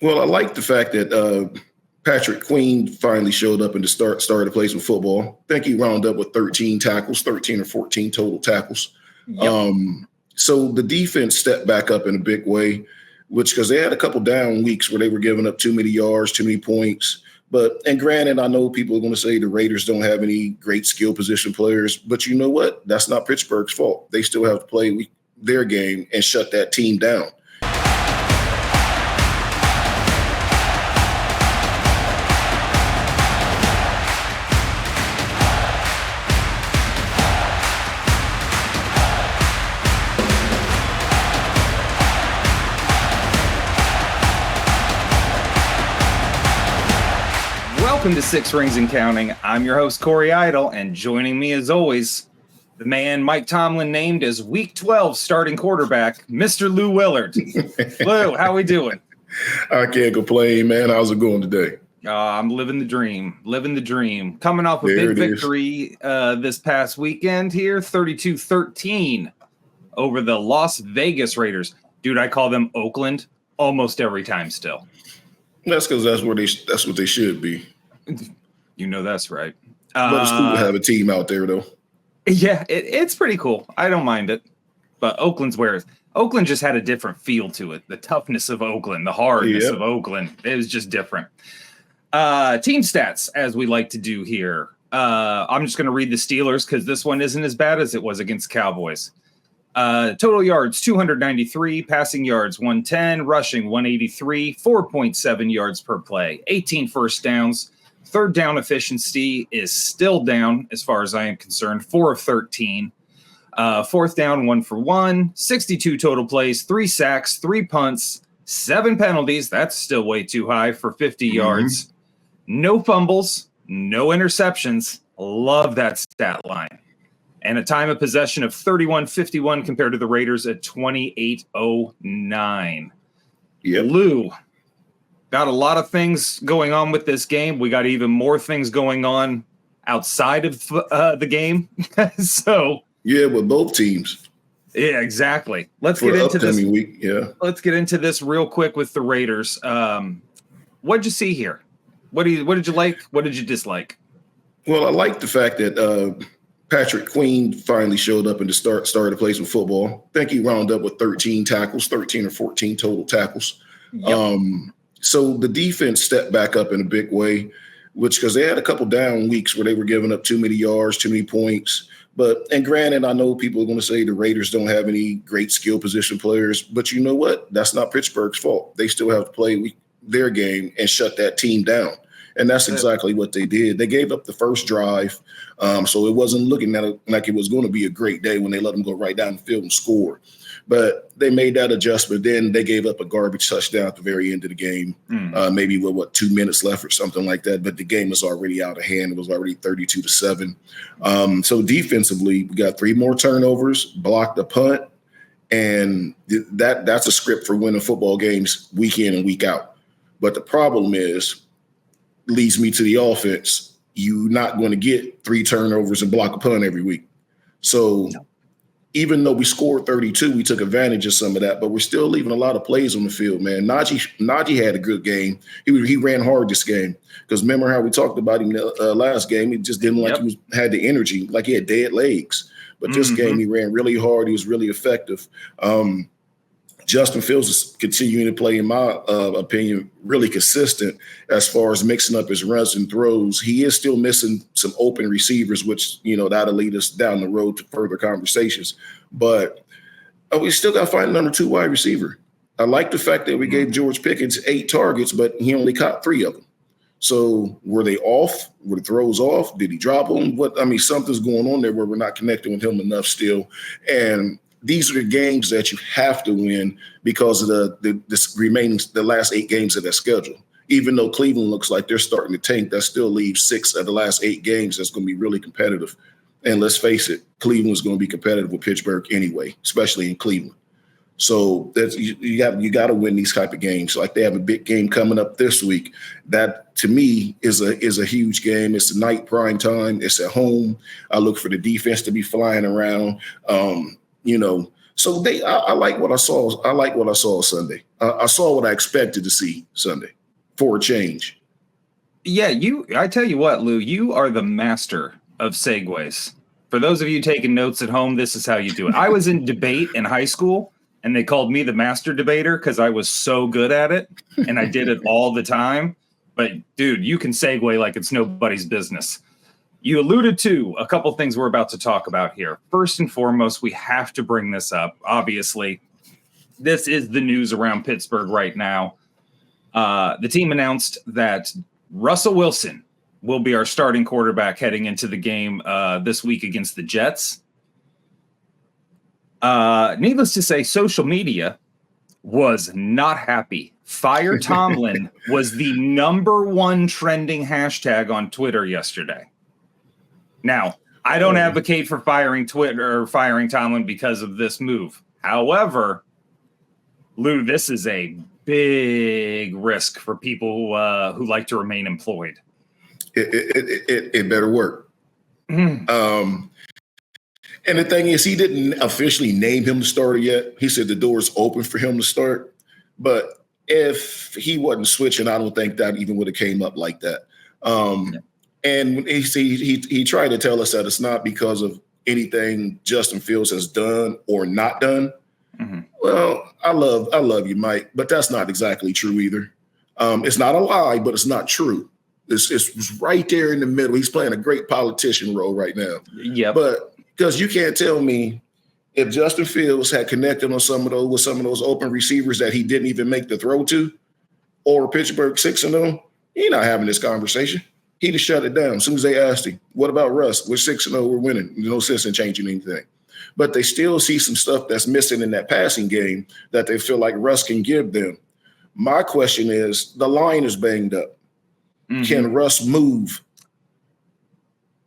Well, I like the fact that Patrick Queen finally showed up and started to play some football. I think he wound up with 13 tackles, 13 or 14 total tackles. Yep. So the defense stepped back up in a big way, because they had a couple down weeks where they were giving up too many yards, too many points. And granted, I know people are going to say the Raiders don't have any great skill position players, but you know what? That's not Pittsburgh's fault. They still have to play their game and shut that team down. Welcome to Six Rings and Counting. I'm your host, Corey Idle, and joining me as always, the man Mike Tomlin named as Week 12 starting quarterback, Mr. Lou Willard. Lou, how we doing? I can't complain, man. How's it going today? I'm living the dream. Coming off a big victory this past weekend here, 32-13 over the Las Vegas Raiders. Dude, I call them Oakland almost every time still. That's because that's what they should be. You know that's right. But it's cool to have a team out there, though. Yeah, it's pretty cool. I don't mind it. But Oakland just had a different feel to it. The toughness of Oakland, the hardness of Oakland. It was just different. Team stats, as we like to do here. I'm just going to read the Steelers because this one isn't as bad as it was against Cowboys. Total yards, 293, passing yards, 110, rushing, 183, 4.7 yards per play, 18 first downs. Third down efficiency is still down as far as I am concerned, 4 of 13. Fourth down, 1 for 1, 62 total plays, 3 sacks, 3 punts, 7 penalties. That's still way too high for 50 yards. No fumbles, no interceptions. Love that stat line. And a time of possession of 31-51 compared to the Raiders at 28-09. Yep. Lou, got a lot of things going on with this game. We got even more things going on outside of the game. So yeah, with both teams. Yeah, exactly. Let's get into this week. Yeah. Let's get into this real quick with the Raiders. What'd you see here? What did you like? What did you dislike? Well, I like the fact that Patrick Queen finally showed up and started to play some football. I think he wound up with 13 tackles, 13 or 14 total tackles. Yep. So the defense stepped back up in a big way, because they had a couple down weeks where they were giving up too many yards, too many points. And granted, I know people are going to say the Raiders don't have any great skill position players, but you know what? That's not Pittsburgh's fault. They still have to play their game and shut that team down. And that's exactly what they did. They gave up the first drive, so it wasn't looking like it was going to be a great day when they let them go right down the field and score. But they made that adjustment. Then they gave up a garbage touchdown at the very end of the game, maybe with 2 minutes left or something like that. But the game was already out of hand. It was already 32-7. So defensively, we got 3 more turnovers, blocked a punt, and that's a script for winning football games week in and week out. But the problem leads me to the offense. You're not going to get 3 turnovers and block a punt every week. So even though we scored 32, we took advantage of some of that, but we're still leaving a lot of plays on the field, man. Najee had a good game. He ran hard this game, because remember how we talked about him last game? He just didn't had the energy, like he had dead legs. But this game, he ran really hard. He was really effective. Justin Fields is continuing to play, in my opinion, really consistent as far as mixing up his runs and throws. He is still missing some open receivers, which, that'll lead us down the road to further conversations. But we still got to find a number 2 wide receiver. I like the fact that we gave George Pickens 8 targets, but he only caught 3 of them. So were they off? Were the throws off? Did he drop them? Something's going on there where we're not connecting with him enough still. And these are the games that you have to win because of the last 8 games of that schedule. Even though Cleveland looks like they're starting to tank, that still leaves 6 of the last 8 games that's going to be really competitive. And let's face it, Cleveland's going to be competitive with Pittsburgh anyway, especially in Cleveland. So you got to win these type of games. Like they have a big game coming up this week. That to me is a huge game. It's a night prime time. It's at home. I look for the defense to be flying around. So I like what I saw. I like what I saw Sunday. I saw what I expected to see Sunday for a change. Yeah, I tell you what, Lou, you are the master of segues. For those of you taking notes at home, this is how you do it. I was in debate in high school, and they called me the master debater because I was so good at it, and I did it all the time. But, dude, you can segue like it's nobody's business. You alluded to a couple things we're about to talk about here. First and foremost, we have to bring this up. Obviously, this is the news around Pittsburgh right now. The team announced that Russell Wilson will be our starting quarterback heading into the game this week against the Jets. Needless to say, social media was not happy. Fire Tomlin was the #1 trending hashtag on Twitter yesterday. Now, I don't advocate for firing Twitter or firing Tomlin because of this move. However, Lou, this is a big risk for people who like to remain employed. It better work. And the thing is, he didn't officially name him the starter yet. He said the door's open for him to start. But if he wasn't switching, I don't think that even would have came up like that. And he tried to tell us that it's not because of anything Justin Fields has done or not done. Mm-hmm. Well, I love you, Mike, but that's not exactly true either. It's not a lie, but it's not true. It's right there in the middle. He's playing a great politician role right now. Yeah, but because you can't tell me if Justin Fields had connected on some of those open receivers that he didn't even make the throw to, or Pittsburgh 6-0, he's not having this conversation. He'd have shut it down as soon as they asked him, what about Russ? We're 6-0, we're winning. There's no sense in changing anything. But they still see some stuff that's missing in that passing game that they feel like Russ can give them. My question is, the line is banged up. Mm-hmm. Can Russ move?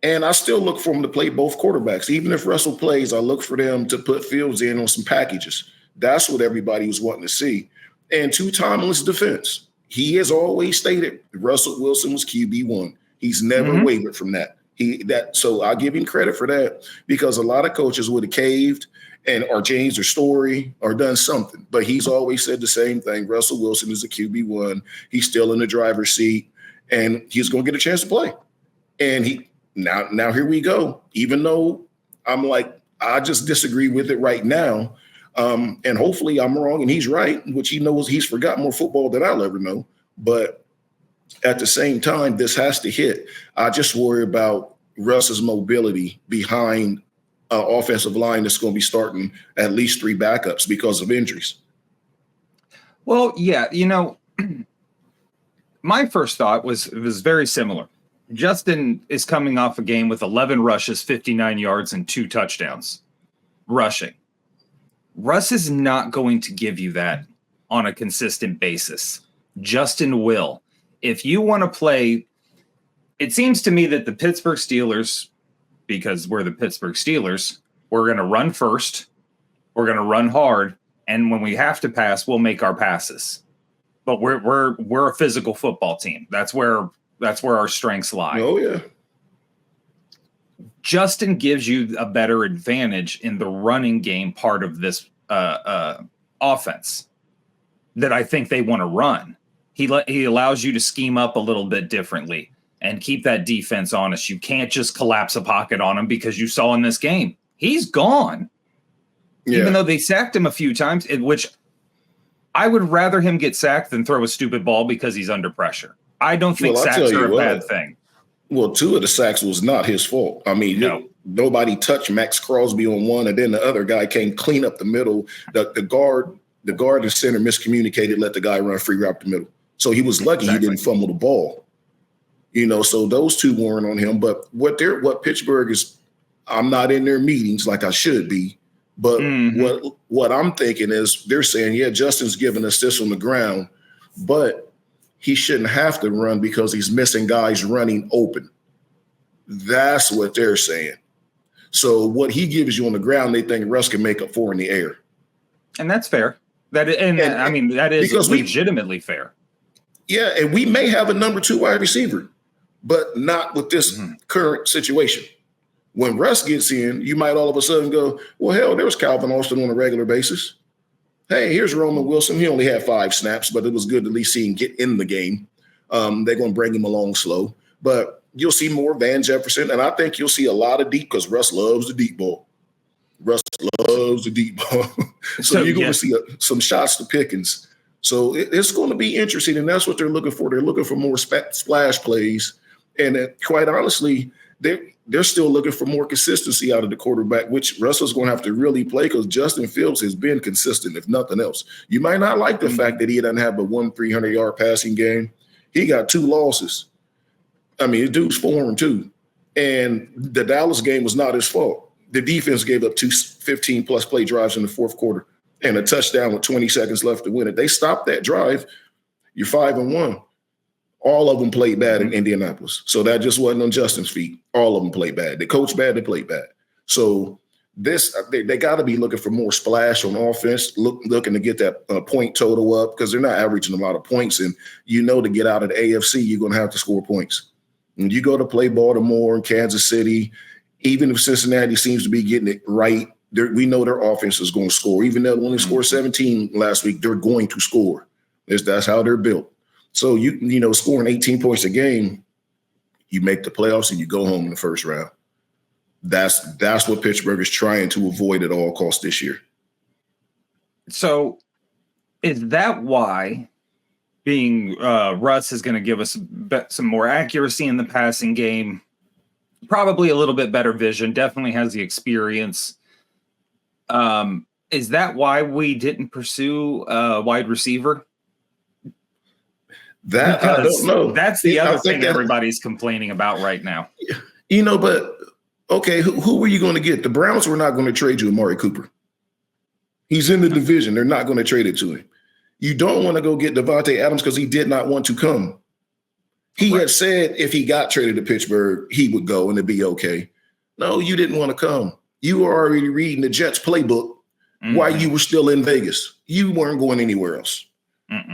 And I still look for him to play both quarterbacks. Even if Russell plays, I look for them to put Fields in on some packages. That's what everybody was wanting to see. And to Tomlin's defense, he has always stated Russell Wilson was QB1. He's never wavered from that. So I'll give him credit for that, because a lot of coaches would have caved or changed their story or done something. But he's always said the same thing. Russell Wilson is a QB1. He's still in the driver's seat, and he's going to get a chance to play. And now here we go. Even though I'm like, I just disagree with it right now. And hopefully I'm wrong and he's right, which he knows he's forgotten more football than I'll ever know. But at the same time, this has to hit. I just worry about Russ's mobility behind an offensive line that's going to be starting at least 3 backups because of injuries. Well, yeah, my first thought was very similar. Justin is coming off a game with 11 rushes, 59 yards, and 2 touchdowns rushing. Russ is not going to give you that on a consistent basis. Justin will. If you want to play, it seems to me that the Pittsburgh Steelers, because we're the Pittsburgh Steelers, we're going to run first, we're going to run hard, and when we have to pass, we'll make our passes. But we're a physical football team. That's where our strengths lie. Oh, yeah. Justin gives you a better advantage in the running game part of this offense that I think they want to run. He allows you to scheme up a little bit differently and keep that defense honest. You can't just collapse a pocket on him, because you saw in this game, he's gone. Yeah. Even though they sacked him a few times, which I would rather him get sacked than throw a stupid ball because he's under pressure. I don't think sacks are a bad thing. Well, 2 of the sacks was not his fault. I mean, nobody touched Max Crosby on one, and then the other guy came clean up the middle. The guard and center miscommunicated, let the guy run free right up the middle. So he was lucky he didn't fumble the ball. So those 2 weren't on him. But what Pittsburgh is, I'm not in their meetings like I should be. But what I'm thinking is they're saying, yeah, Justin's giving us this on the ground, but he shouldn't have to run because he's missing guys running open. That's what they're saying. So what he gives you on the ground, they think Russ can make up for in the air. And that's fair. That is legitimately fair. Yeah, and we may have a number 2 wide receiver, but not with this current situation. When Russ gets in, you might all of a sudden go, well, hell, there's Calvin Austin on a regular basis. Hey, here's Roman Wilson. He only had 5 snaps, but it was good to at least see him get in the game. They're going to bring him along slow. But you'll see more Van Jefferson, and I think you'll see a lot of deep because Russ loves the deep ball. Russ loves the deep ball. So you're going to see some shots to Pickens. So it's going to be interesting, and that's what they're looking for. They're looking for more splash plays. And quite honestly, they're still looking for more consistency out of the quarterback, which Russell's going to have to really play because Justin Fields has been consistent, if nothing else. You might not like the fact that he doesn't have a 300-yard passing game. He got 2 losses. I mean, the dude's 4-2. And the Dallas game was not his fault. The defense gave up 2 15-plus play drives in the fourth quarter and a touchdown with 20 seconds left to win it. They stopped that drive. You're 5-1. All of them played bad in Indianapolis. So that just wasn't on Justin's feet. All of them played bad. They coached bad, they played bad. So they got to be looking for more splash on offense, looking to get that point total up because they're not averaging a lot of points. And to get out of the AFC, you're going to have to score points. When you go to play Baltimore and Kansas City, even if Cincinnati seems to be getting it right, we know their offense is going to score. Even though they only scored 17 last week, they're going to score. That's how they're built. So, scoring 18 points a game, you make the playoffs and you go home in the first round. That's what Pittsburgh is trying to avoid at all costs this year. So is that why being Russ is going to give us some more accuracy in the passing game, probably a little bit better vision, definitely has the experience. Is that why we didn't pursue a wide receiver? That I don't know. That's the other thing everybody's complaining about right now. But okay, who were you going to get? The Browns were not going to trade you Amari Cooper. He's in the division. They're not going to trade it to him. You don't want to go get Devontae Adams because he did not want to come. He had said if he got traded to Pittsburgh, he would go and it'd be okay. No, you didn't want to come. You were already reading the Jets playbook while you were still in Vegas. You weren't going anywhere else.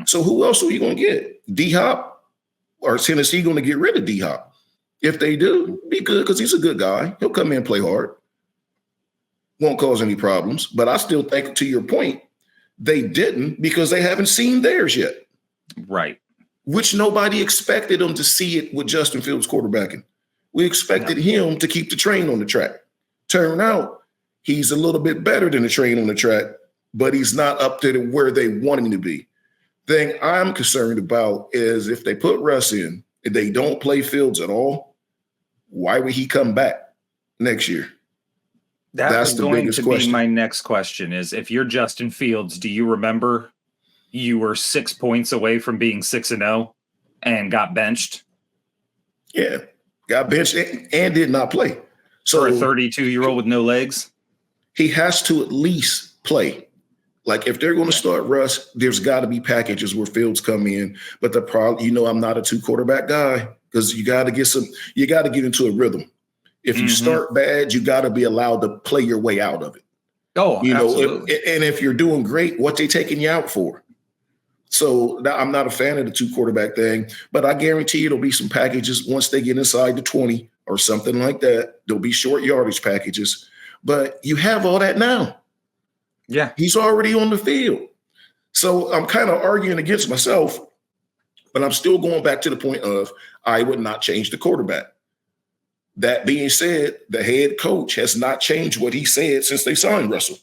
So who else are you going to get? D-Hop? Or is Tennessee going to get rid of D-Hop? If they do, be good because he's a good guy. He'll come in and play hard. Won't cause any problems. But I still think, to your point, they didn't because they haven't seen theirs yet. Right. Which nobody expected them to see it with Justin Fields quarterbacking. We expected him to keep the train on the track. Turn out he's a little bit better than the train on the track, but he's not up to where they want him to be. Thing I'm concerned about is if they put Russ in and they don't play Fields at all, why would he come back next year? That's the biggest question. Be my next question is, if you're Justin Fields, do you remember you were 6 points away from being 6-0 and got benched? Yeah, got benched and did not play. So for a 32-year-old with no legs? He has to at least play. Like if they're going to start Russ, there's got to be packages where Fields come in. But the problem, I'm not a 2-quarterback guy because you got to get into a rhythm. If you start bad, you got to be allowed to play your way out of it. Oh, absolutely. And if you're doing great, what they taking you out for? So I'm not a fan of the 2-quarterback thing, but I guarantee you there'll be some packages once they get inside the 20 or something like that. There'll be short yardage packages, but you have all that now. Yeah. He's already on the field. So I'm kind of arguing against myself, but I'm still going back to the point of I would not change the quarterback. That being said, the head coach has not changed what he said since they signed Russell.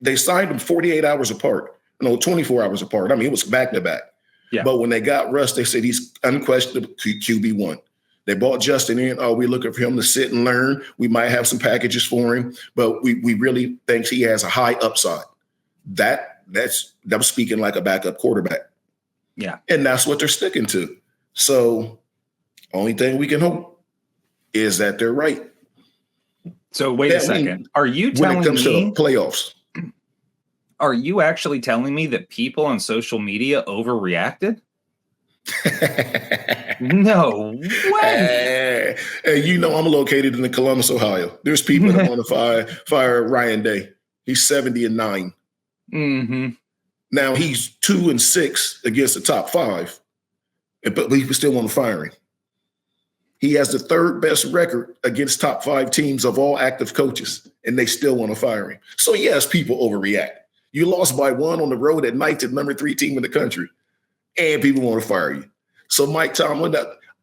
They signed him 48 hours apart. No, 24 hours apart. I mean, it was back-to-back. Yeah. But when they got Russ, they said he's unquestionable QB1. They bought Justin in. Oh, we're looking for him to sit and learn. We might have some packages for him, but we really think he has a high upside. That's speaking like a backup quarterback. Yeah. And that's what they're sticking to. So only thing we can hope is that they're right. So wait a second. Are you telling me when it comes to the playoffs? Are you actually telling me that people on social media overreacted? No way. I'm located in Columbus, Ohio. There's people that want to fire Ryan Day. He's 70-9. Mm-hmm. Now he's 2-6 against the top 5, but we still want to fire him. He has the third best record against top 5 teams of all active coaches, and they still want to fire him. So yes, people overreact. You lost by 1 on the road at night to the number 3 team in the country, and people want to fire you. So Mike Tomlin,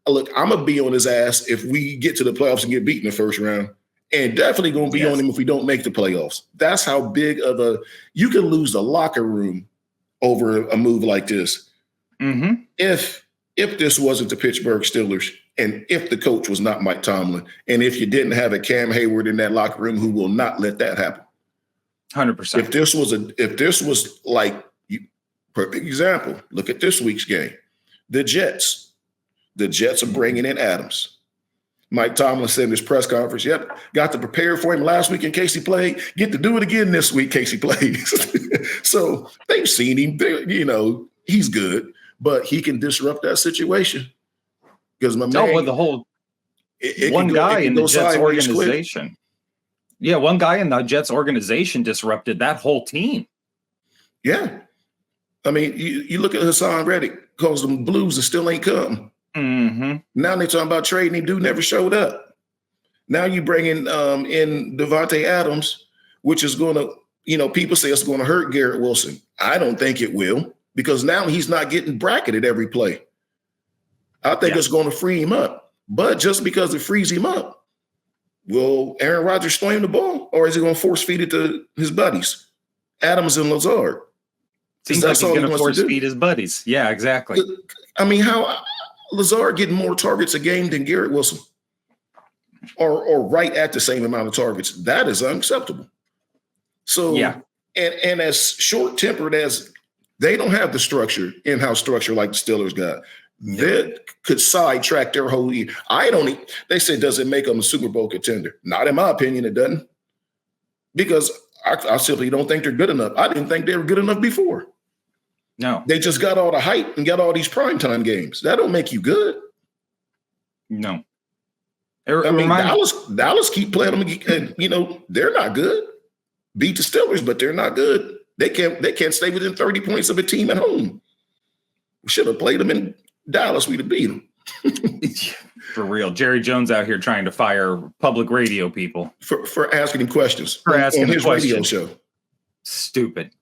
look, I'm going to be on his ass if we get to the playoffs and get beat in the first round, and definitely going to be on him if we don't make the playoffs. That's how big of you can lose the locker room over a move like this. Mm-hmm. If this wasn't the Pittsburgh Steelers, and if the coach was not Mike Tomlin, and if you didn't have a Cam Hayward in that locker room who will not let that happen. 100%. If this was like, perfect example, look at this week's game. The Jets are bringing in Adams. Mike Tomlin said in his press conference, yep, got to prepare for him last week in case he played, get to do it again this week in case he plays. So they've seen him, he's good, but he can disrupt that situation. Because my man, but the whole one guy in the Jets organization. Yeah, one guy in the Jets organization disrupted that whole team. Yeah. I mean, you look at Hassan Reddick, calls them Blues and still ain't come. Mm-hmm. Now they're talking about trading him, dude never showed up. Now you bring in Devontae Adams, which is going to, people say it's going to hurt Garrett Wilson. I don't think it will, because now he's not getting bracketed every play. I think it's going to free him up. But just because it frees him up, will Aaron Rodgers throw him the ball, or is he going to force feed it to his buddies, Adams and Lazard? Seems like he's going to force feed his buddies. Yeah, exactly. I mean, how Lazard getting more targets a game than Garrett Wilson, or right at the same amount of targets? That is unacceptable. So, and as short-tempered as they don't have the structure, in-house structure like the Steelers got, that could sidetrack their whole year. They said, does it make them a Super Bowl contender? Not in my opinion, it doesn't. Because I simply don't think they're good enough. I didn't think they were good enough before. No. They just got all the hype and got all these primetime games. That don't make you good. No. Dallas keep playing them, and they're not good. Beat the Steelers, but they're not good. They can't stay within 30 points of a team at home. We should have played them in Dallas, we'd have beat them. For real. Jerry Jones out here trying to fire public radio people. For asking him questions. On his radio show. Stupid.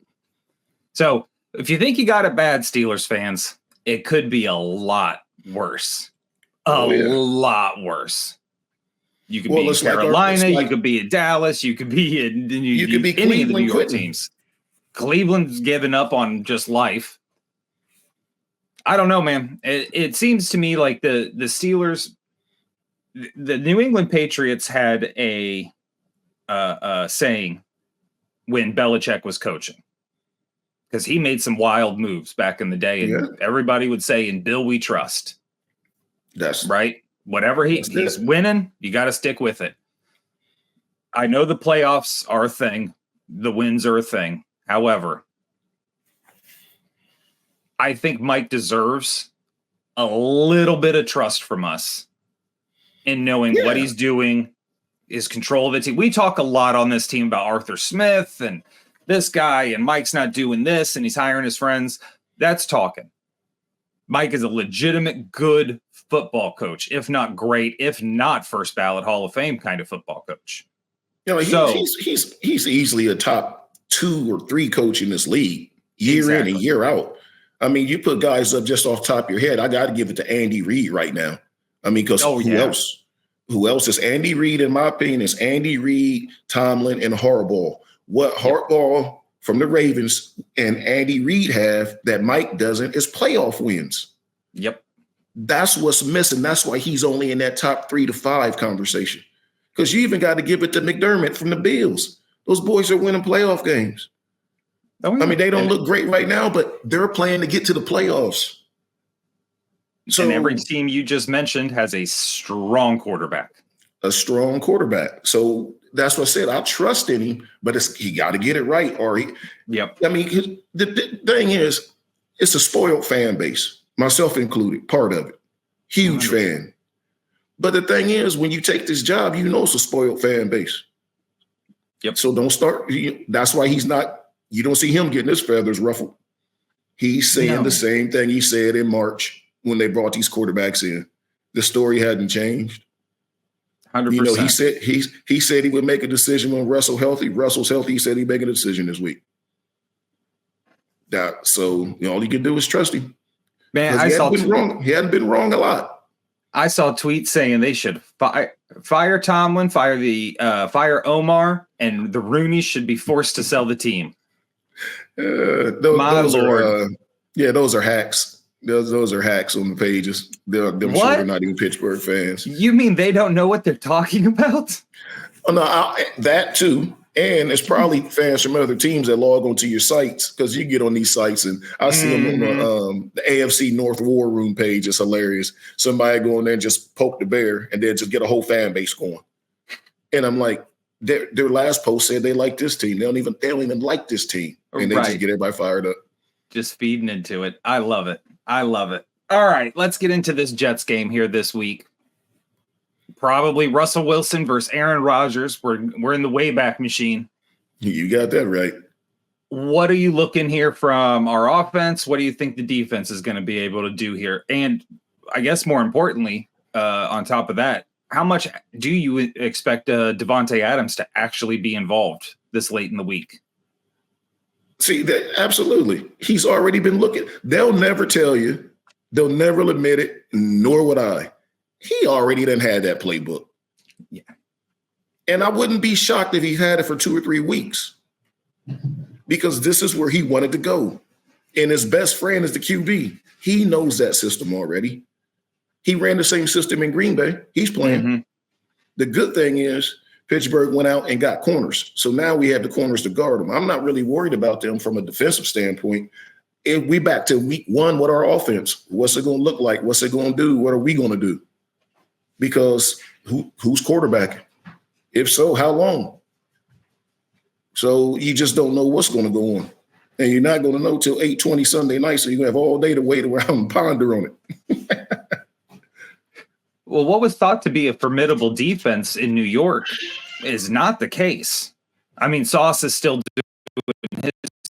So if you think you got it bad, Steelers fans, it could be a lot worse. A lot worse. You could be in Carolina, you could be in Dallas, you could be in you could be any of the New York Cleveland. teams. Cleveland's given up on just life. I don't know, man. It seems to me like the Steelers, the New England Patriots had a saying when Belichick was coaching, because he made some wild moves back in the day, and everybody would say, "In Bill we trust." That's right. Whatever he's winning, you got to stick with it. I know the playoffs are a thing, the wins are a thing. However, I think Mike deserves a little bit of trust from us in knowing what he's doing, his control of the team. We talk a lot on this team about Arthur Smith and this guy, and Mike's not doing this, and he's hiring his friends. That's talking. Mike is a legitimate, good football coach, if not great, if not first ballot Hall of Fame kind of football coach. He's easily a top 2 or 3 coach in this league, year in and year out. I mean, you put guys up just off the top of your head. I got to give it to Andy Reid right now. I mean, because who else? Who else is Andy Reid? In my opinion, is Andy Reid, Tomlin, and Harbaugh. What Harbaugh from the Ravens and Andy Reid have that Mike doesn't is playoff wins. Yep. That's what's missing. That's why he's only in that top 3 to 5 conversation. Because you even got to give it to McDermott from the Bills. Those boys are winning playoff games. I mean, they don't look great right now, but they're playing to get to the playoffs. So, and every team you just mentioned has a strong quarterback. So that's what I said. I trust in him, but he got to get it right. I mean, the thing is, it's a spoiled fan base, myself included, part of it. Huge fan. But the thing is, when you take this job, it's a spoiled fan base. Yep. So don't start. That's why you don't see him getting his feathers ruffled. He's saying the same thing he said in March when they brought these quarterbacks in. the story hadn't changed. 100%. You know, he said he would make a decision when Russell's healthy. Russell's healthy. He said he'd make a decision this week. So all you can do is trust him. Man, he hadn't been wrong a lot. I saw tweets saying they should fire Tomlin, fire Omar, and the Rooneys should be forced to sell the team. Those are hacks. Those are hacks on the pages. I'm sure they're not even Pittsburgh fans. You mean they don't know what they're talking about? Oh, no, that too. And it's probably fans from other teams that log onto your sites, because you get on these sites and I see them on the AFC North War Room page. It's hilarious. Somebody go in there and just poke the bear and then just get a whole fan base going. And I'm like, their last post said they like this team. They don't even like this team. And they just get everybody fired up. Just feeding into it. I love it. All right, let's get into this Jets game here this week. Probably Russell Wilson versus Aaron Rodgers. We're in the Wayback Machine. You got that right. What are you looking here from our offense? What do you think the defense is going to be able to do here? And I guess more importantly, on top of that, how much do you expect Devontae Adams to actually be involved this late in the week? See, absolutely. He's already been looking. They'll never tell you. They'll never admit it, nor would I. He already done had that playbook. Yeah. And I wouldn't be shocked if he had it for 2 or 3 weeks, because this is where he wanted to go. And his best friend is the QB. He knows that system already. He ran the same system in Green Bay. He's playing. Mm-hmm. The good thing is Pittsburgh went out and got corners. So now we have the corners to guard them. I'm not really worried about them from a defensive standpoint. If we back to week 1 with our offense, what's it going to look like? What's it going to do? What are we going to do? Because who's quarterbacking? If so, how long? So you just don't know what's going to go on. And you're not going to know till 8:20 Sunday night, so you're going to have all day to wait around and ponder on it. Well, what was thought to be a formidable defense in New York is not the case. I mean, Sauce is still doing his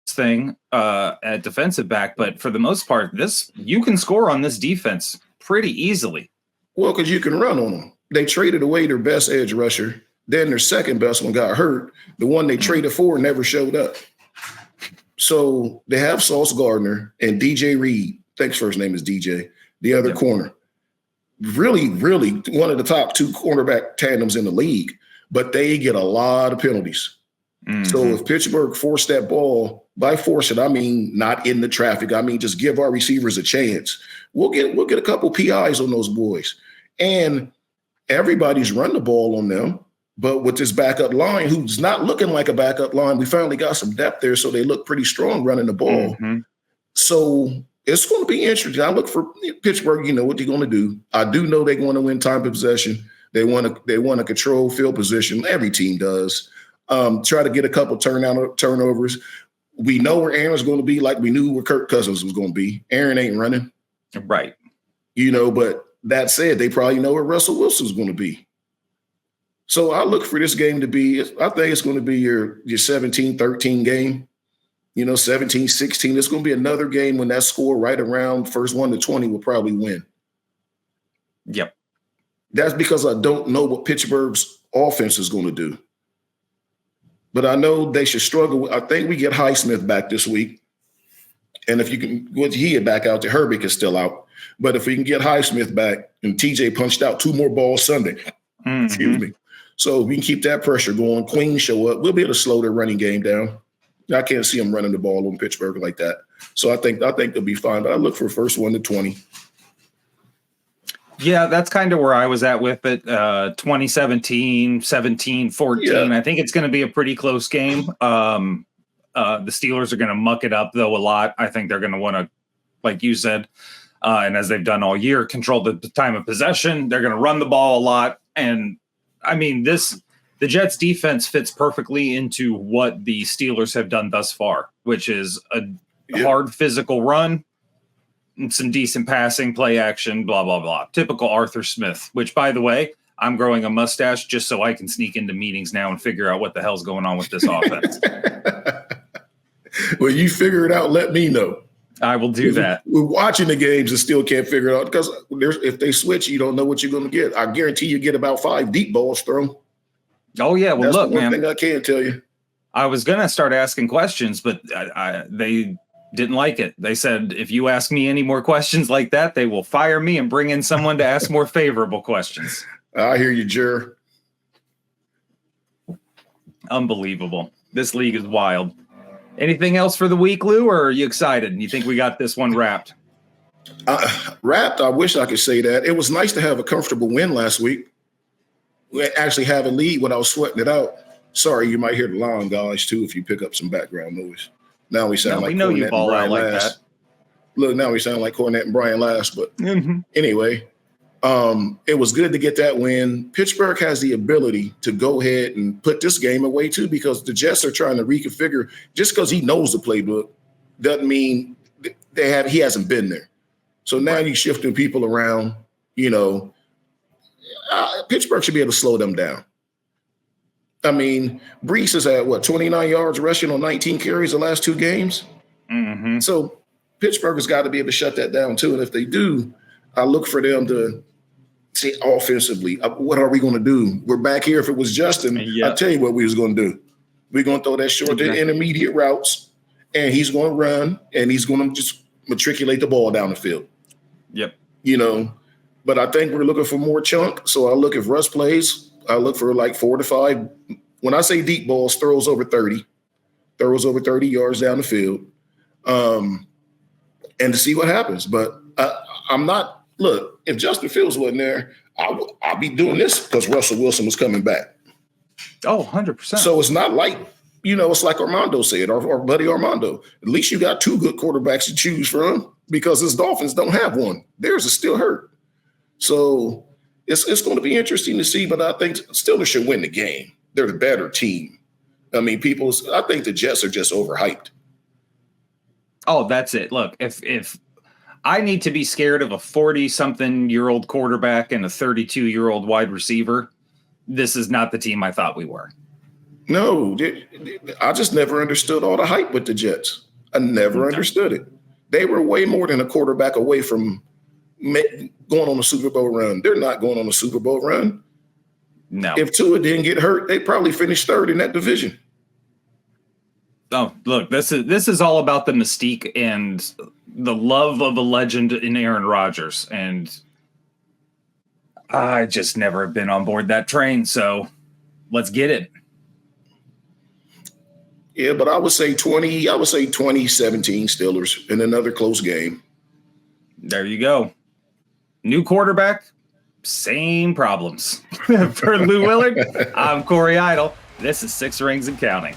thing at defensive back, but for the most part, you can score on this defense pretty easily. Well, because you can run on them. They traded away their best edge rusher. Then their second best one got hurt. The one they traded for never showed up. So they have Sauce Gardner and DJ Reed. I think his first name is DJ, the other corner. Really, really one of the top 2 cornerback tandems in the league. But they get a lot of penalties. Mm-hmm. So if Pittsburgh forced that ball, by force it, I mean not in the traffic. I mean just give our receivers a chance. We'll get a couple PIs on those boys. And everybody's run the ball on them. But with this backup line, who's not looking like a backup line, we finally got some depth there, so they look pretty strong running the ball. Mm-hmm. So it's going to be interesting. I look for Pittsburgh. You know what they're going to do. I do know they're going to win time of possession. They want to control field position. Every team does. Try to get a couple turnovers. We know where Aaron's going to be, like we knew where Kirk Cousins was going to be. Aaron ain't running. Right. You know, but that said, they probably know where Russell Wilson's going to be. So I look for this game to be, I think it's going to be your 17-13 game, 17-16. It's going to be another game when that score right around first 1 to 20 will probably win. Yep. That's because I don't know what Pittsburgh's offense is going to do. But I know they should struggle. I think we get Highsmith back this week. And if you can, he get back out there, Herbig is still out. But if we can get Highsmith back, and TJ punched out 2 more balls Sunday, excuse me. So we can keep that pressure going. Queen show up. We'll be able to slow their running game down. I can't see them running the ball on Pittsburgh like that. So I think they'll be fine. But I look for first 1 to 20. Yeah, that's kind of where I was at with it. 2017, 17-14. Yeah. I think it's going to be a pretty close game. The Steelers are going to muck it up, though, a lot. I think they're going to want to, like you said, and as they've done all year, control the time of possession. They're going to run the ball a lot. And, I mean, the Jets defense fits perfectly into what the Steelers have done thus far, which is a hard physical run, and some decent passing, play action, blah, blah, blah. Typical Arthur Smith, which, by the way, I'm growing a mustache just so I can sneak into meetings now and figure out what the hell's going on with this offense. Well, you figure it out, let me know. I will do that. We're watching the games and still can't figure it out because if they switch, you don't know what you're going to get. I guarantee you get about 5 deep balls thrown. Oh, yeah. Well, that's look, the one man. thing I can tell you. I was going to start asking questions, but they didn't like it. They said, if you ask me any more questions like that, they will fire me and bring in someone to ask more favorable questions. I hear you, Jer. Unbelievable. This league is wild. Anything else for the week, Lou, or are you excited? You think we got this one wrapped? Wrapped, I wish I could say that. It was nice to have a comfortable win last week. We actually have a lead without sweating it out. Sorry, you might hear the lawn guys, too, if you pick up some background noise. Now we sound like Cornette you and Brian like Last. That. Look, now we sound like Cornette and Brian Last. But anyway, it was good to get that win. Pittsburgh has the ability to go ahead and put this game away, too, because the Jets are trying to reconfigure. Just because he knows the playbook doesn't mean he hasn't been there. So now you're shifting people around, Pittsburgh should be able to slow them down. I mean, Brees is at 29 yards rushing on 19 carries the last 2 games. Mm-hmm. So Pittsburgh has got to be able to shut that down too. And if they do, I look for them to say offensively, what are we going to do? We're back here. If it was Justin, I'll tell you what we was going to do. We're going to throw that short to intermediate routes, and he's going to run, and he's going to just matriculate the ball down the field. Yep. But I think we're looking for more chunk. So I look if Russ plays, I look for like 4 to 5. When I say deep balls, throws over 30 yards down the field, and to see what happens. But I'm not. Look, if Justin Fields wasn't there, I'll be doing this because Russell Wilson was coming back. Oh, 100%. So it's not like, it's like Armando said, our buddy Armando. At least you got 2 good quarterbacks to choose from because his Dolphins don't have one. Theirs is still hurt. So it's going to be interesting to see, but I think Steelers should win the game. They're the better team. I mean, I think the Jets are just overhyped. Oh, that's it. Look, if I need to be scared of a 40-something-year-old quarterback and a 32-year-old wide receiver, this is not the team I thought we were. No, I just never understood all the hype with the Jets. I never understood it. They were way more than a quarterback away from going on a Super Bowl run. They're not going on a Super Bowl run. No. If Tua didn't get hurt, they probably finished 3rd in that division. Oh, look, this is all about the mystique and the love of a legend in Aaron Rodgers. And I just never have been on board that train. So let's get it. Yeah, but I would say 2017 Steelers in another close game. There you go. New quarterback, same problems. For Lou Willard, I'm Corey Idle. This is 6 Rings and Counting.